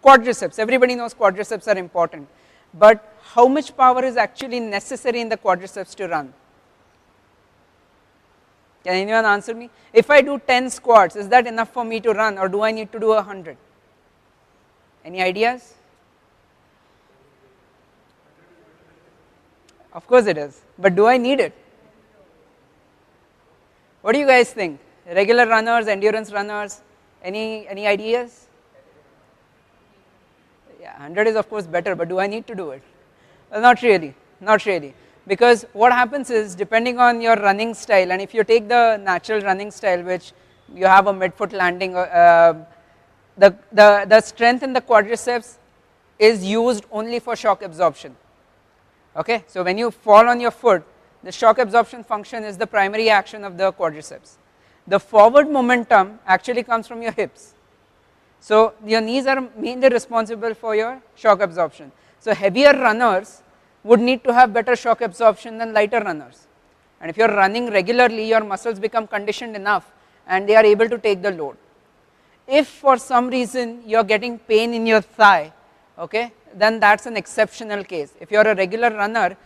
Quadriceps, everybody knows quadriceps are important, but how much power is actually necessary in the quadriceps to run? Can anyone answer me? If I do 10 squats, is that enough for me to run, or do I need to do 100? Any ideas? Of course it is, but do I need it? What do you guys think? Regular runners, endurance runners, any ideas? Yeah, 100 is of course better, but do I need to do it? Well, not really, not really. Because what happens is, depending on your running style, and if you take the natural running style, which you have a midfoot landing, the strength in the quadriceps is used only for shock absorption. Okay, so when you fall on your foot, the shock absorption function is the primary action of the quadriceps. The forward momentum actually comes from your hips. So your knees are mainly responsible for your shock absorption. So heavier runners would need to have better shock absorption than lighter runners. And if you are running regularly, your muscles become conditioned enough and they are able to take the load. If for some reason you are getting pain in your thigh, okay, then that's an exceptional case. If you are a regular runner,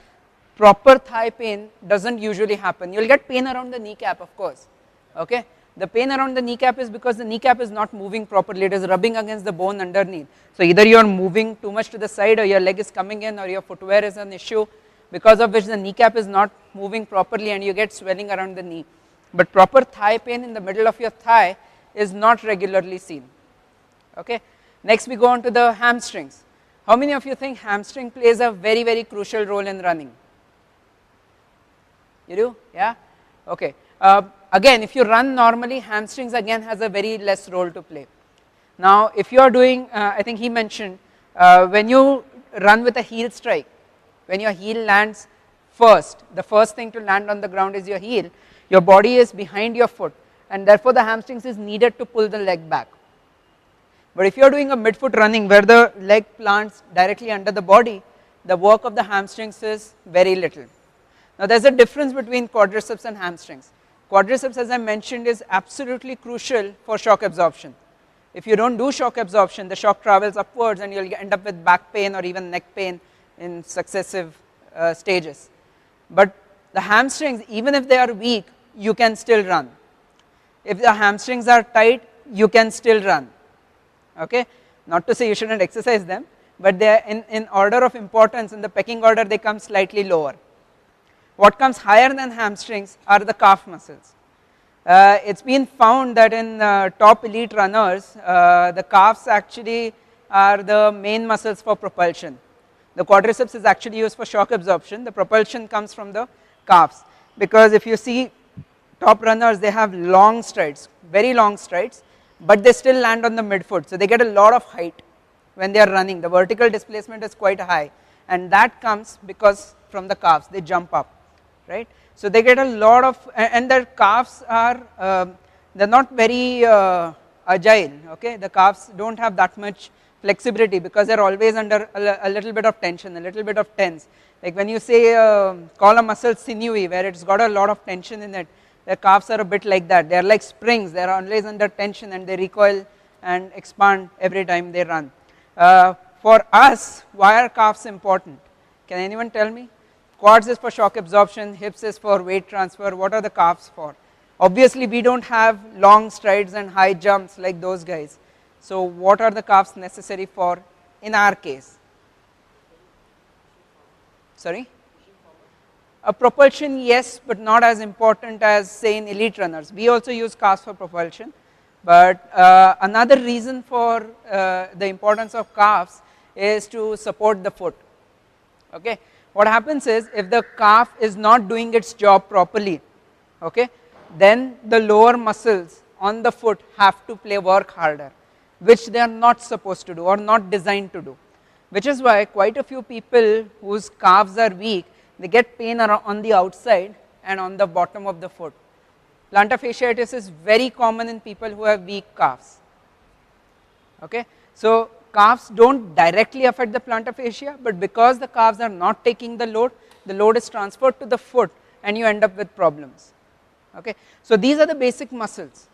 proper thigh pain doesn't usually happen. You will get pain around the kneecap, of course. Okay, the pain around the kneecap is because the kneecap is not moving properly, it is rubbing against the bone underneath. So either you are moving too much to the side, or your leg is coming in, or your footwear is an issue, because of which the kneecap is not moving properly and you get swelling around the knee. But proper thigh pain in the middle of your thigh is not regularly seen. Okay. Next we go on to the hamstrings. How many of you think hamstring plays a very, very crucial role in running? You do? Yeah? Okay. Again, if you run normally, hamstrings again has a very less role to play. Now, if you are doing, I think he mentioned, when you run with a heel strike, when your heel lands first, the first thing to land on the ground is your heel, your body is behind your foot, and therefore the hamstrings is needed to pull the leg back. But if you are doing a midfoot running where the leg plants directly under the body, the work of the hamstrings is very little. Now there is a difference between quadriceps and hamstrings. Quadriceps, as I mentioned, is absolutely crucial for shock absorption. If you don't do shock absorption, the shock travels upwards and you'll end up with back pain or even neck pain in successive stages. But the hamstrings, even if they are weak, you can still run. If the hamstrings are tight, you can still run. Okay, not to say you shouldn't exercise them, but they are in order of importance, in the pecking order, they come slightly lower. What comes higher than hamstrings are the calf muscles. It's been found that in top elite runners, the calves actually are the main muscles for propulsion. The quadriceps is actually used for shock absorption. The propulsion comes from the calves, because if you see top runners, they have long strides, very long strides, but they still land on the midfoot. So they get a lot of height when they are running. The vertical displacement is quite high, and that comes because from the calves, they jump up, right? So they get a lot of, and their calves are, they're not very agile, okay? The calves don't have that much flexibility because they're always under a little bit of tension, a little bit of tense. Like when you say, call a muscle sinewy, where it's got a lot of tension in it, their calves are a bit like that. They are like springs, they are always under tension and they recoil and expand every time they run. For us, why are calves important? Can anyone tell me? Quads is for shock absorption, hips is for weight transfer. What are the calves for? Obviously we don't have long strides and high jumps like those guys. So what are the calves necessary for in our case? Sorry? A propulsion, yes, but not as important as say in elite runners. We also use calves for propulsion, but another reason for the importance of calves is to support the foot. Okay, what happens is, if the calf is not doing its job properly, okay, then the lower muscles on the foot have to work harder, which they are not supposed to do or not designed to do, which is why quite a few people whose calves are weak, they get pain on the outside and on the bottom of the foot. Plantar fasciitis is very common in people who have weak calves. Okay, so calves don't directly affect the plantar fascia, but because the calves are not taking the load is transferred to the foot and you end up with problems. Okay, so these are the basic muscles.